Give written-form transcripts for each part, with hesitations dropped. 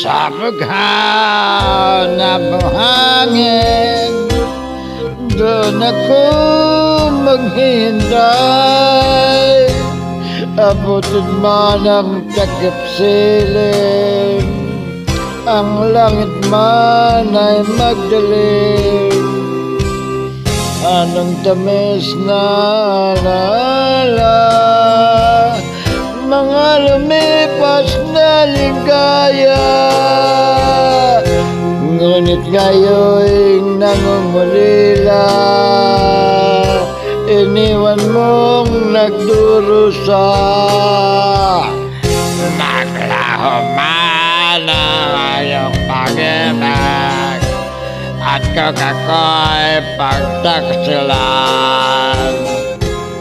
Sa bughaw na buhangin, doon ako maghihintay. Abutin man ang takip silim, ang langit man ay magdilim. Anong tamis na alaala, mga lumipas na ligaya. Ngunit ngayo'y nangungulila, iniwan mong nagdurusa. Naglaho man ang iyong pag-ibig, at kung ako'y pagtaksilan,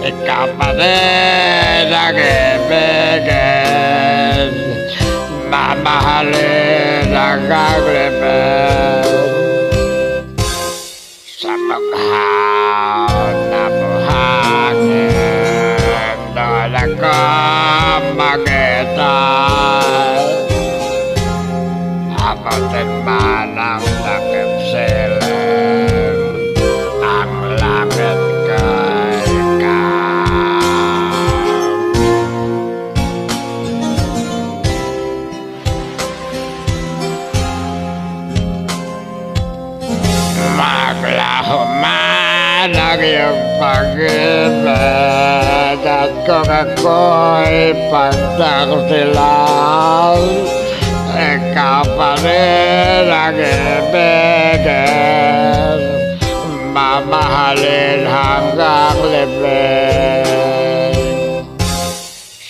ikaw pa rin ang ibigin, mamahalin ang aglibin. Sa bughaw na buhangin, doon ako maghihintay. Abutin man ang takip silim, ang langit kay ikaw. Maglaho man ang iyong pag-ibig, at kung ako'y pagtaksilan, ikaw pa rin ang ibigin, mamahalin hanggang libing.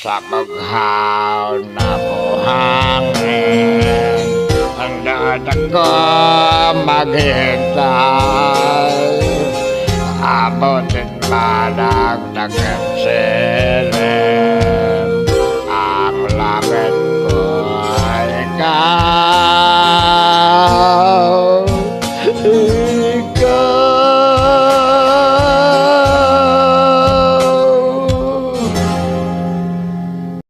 Sa bughaw na buhangin, doon ako maghihintay. Abutin man ang takip silim,